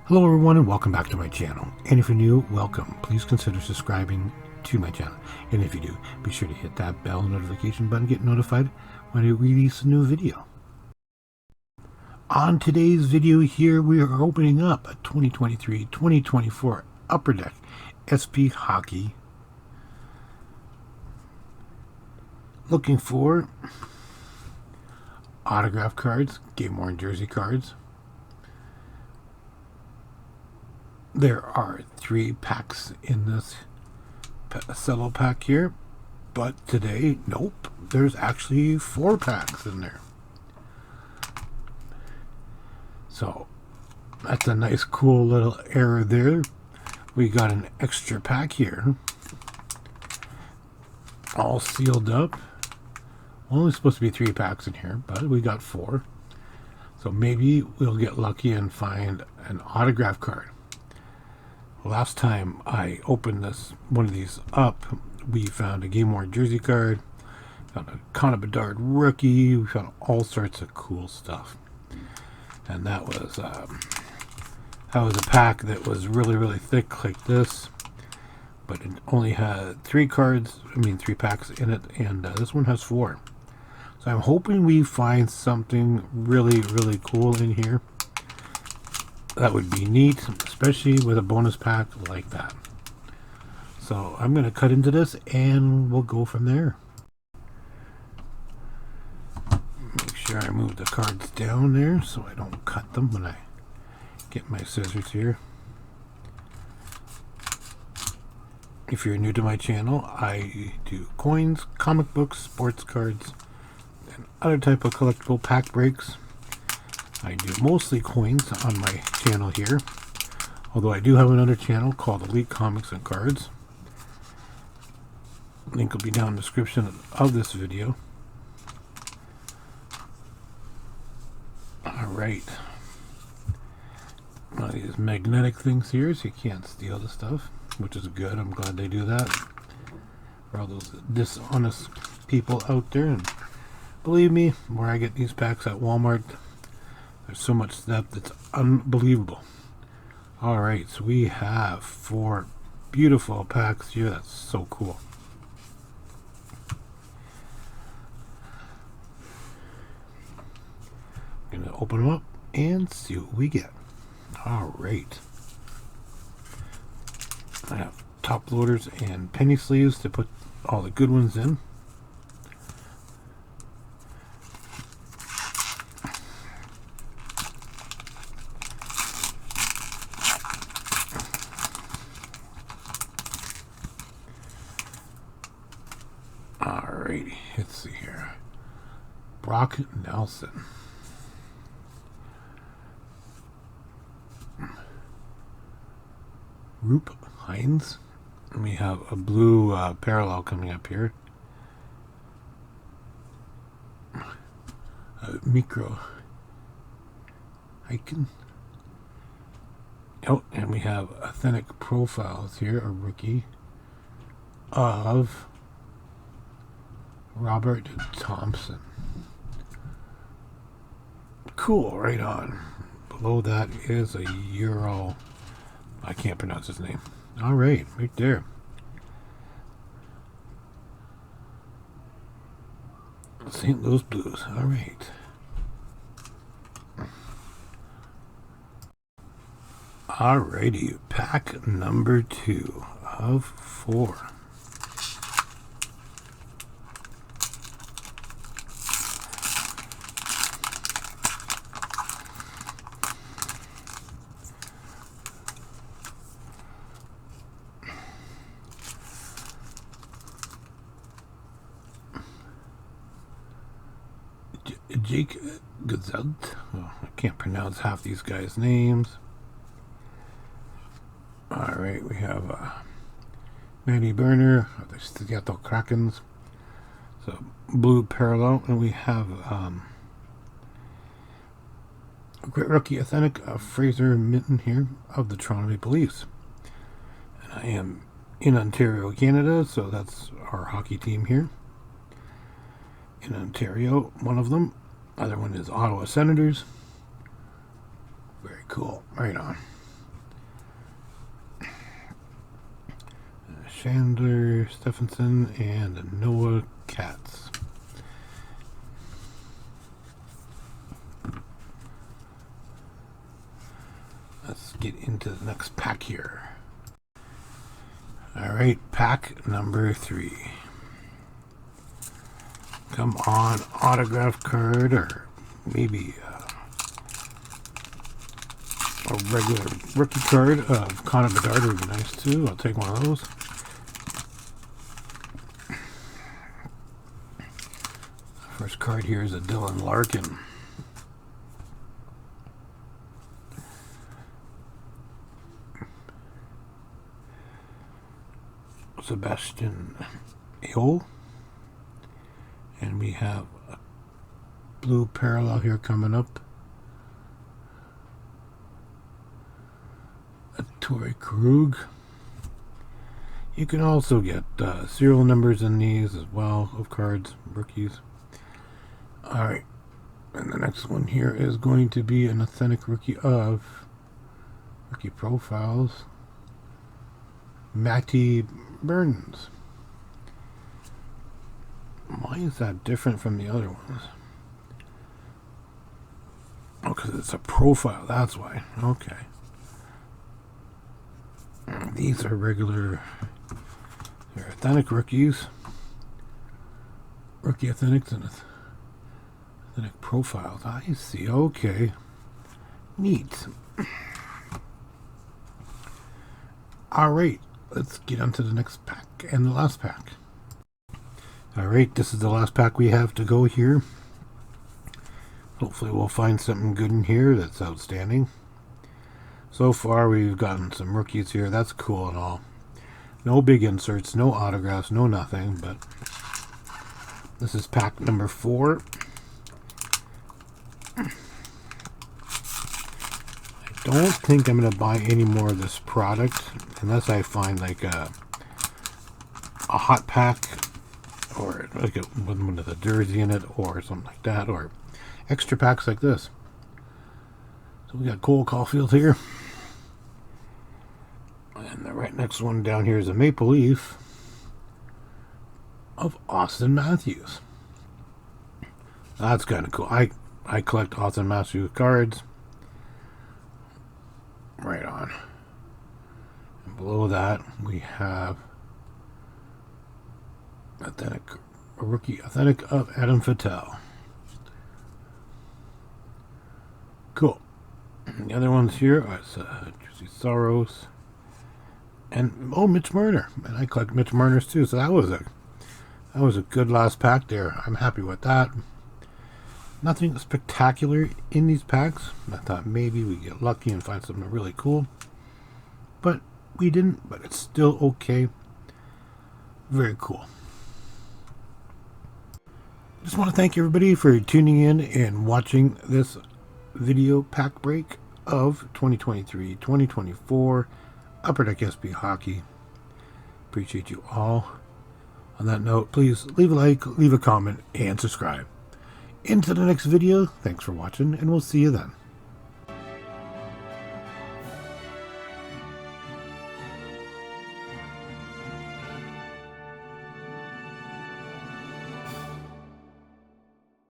Hello everyone and welcome back to my channel. And if you're new, welcome. Please consider subscribing to my channel. And if you do, be sure to hit that bell notification button, get notified when I release a new video. On today's video here, we are opening up a 2023-2024 Upper Deck SP Hockey. Looking for autograph cards, game worn jersey cards. There are 3 packs in this cello pack here, but today, nope, there's actually 4 packs in there. So that's a nice cool little error there. We got an extra pack here, all sealed up. Only supposed to be 3 packs in here, but we got 4. So maybe we'll get lucky and find an autograph card. Last time I opened one of these up, we found a game worn jersey card, found a Connor Bedard rookie, we found all sorts of cool stuff. And that was a pack that was really thick like this, but it only had 3 packs in it, and this one has 4. So I'm hoping we find something really cool in here. That would be neat, especially with a bonus pack like that. So I'm going to cut into this and we'll go from there. Make sure I move the cards down there so I don't cut them when I get my scissors here. If you're new to my channel, I do coins, comic books, sports cards, and other type of collectible pack breaks. I do mostly coins on my channel here, although I do have another channel called Elite Comics and Cards. Link will be down in the description of this video. Alright. One of these magnetic things here, so you can't steal the stuff, which is good. I'm glad they do that. For all those dishonest people out there, and believe me, where I get these packs at Walmart, there's so much stuff that's unbelievable. Alright, so we have 4 beautiful packs here. That's so cool. I'm going to open them up and see what we get. Alright. I have top loaders and penny sleeves to put all the good ones in. Alrighty, let's see here. Brock Nelson. Roop Hines. And we have a blue parallel coming up here. Micro icon. Oh, and we have authentic profiles here. A rookie of Robert Thompson. Cool, right on. Below that is a Euro. I can't pronounce his name. Alright, right there. St. Louis Blues. Alright. Alrighty, pack number 2 of 4. Jake Gazelt. Oh, I can't pronounce half these guys' names. Alright, we have Manny Burner of the Seattle Krakens. So, blue parallel. And we have a great rookie authentic Fraser Minton here of the Toronto Maple Leafs. And I am in Ontario, Canada, so that's our hockey team here. In Ontario, one of them. Other one is Ottawa Senators. Very cool. Right on. Chandler Stephenson and Noah Katz. Let's get into the next pack here. Alright, pack number 3. Come on, autograph card, or maybe a regular rookie card of Connor Bedard would be nice too. I'll take one of those. First card here is a Dylan Larkin. Sebastian Aho. And we have a blue parallel here coming up. A Torrey Krug. You can also get serial numbers in these as well of cards, rookies. Alright, and the next one here is going to be an authentic rookie of Rookie Profiles, Matty Burns. Why is that different from the other ones? Oh, because it's a profile, that's why. Okay. These are regular, they're authentic rookies. Rookie authentics and authentic profiles. I see, okay. Neat. Alright, let's get on to the next pack and the last pack. Alright, this is the last pack we have to go here. Hopefully we'll find something good in here that's outstanding. So far we've gotten some rookies here. That's cool and all. No big inserts, no autographs, no nothing, but this is pack number 4. I don't think I'm going to buy any more of this product unless I find like a hot pack or like with one of the jersey in it or something like that, or extra packs like this. So we got Cole Caulfield here, and the right next one down here is a Maple Leaf of Austin Matthews. That's kind of cool. I collect Austin Matthews cards. Right on. And below that we have a rookie authentic of Adam Fattel. Cool. And the other ones here are Juicy Soros and Mitch Marner. And I collect Mitch Marners too, so that was a good last pack there. I'm happy with that. Nothing spectacular in these packs. I thought maybe we get lucky and find something really cool, but we didn't. But it's still okay. Very cool. Just want to thank everybody for tuning in and watching this video pack break of 2023-2024 Upper Deck SB Hockey. Appreciate you all. On that note, please leave a like, leave a comment, and subscribe. Into the next video. Thanks for watching, and we'll see you then.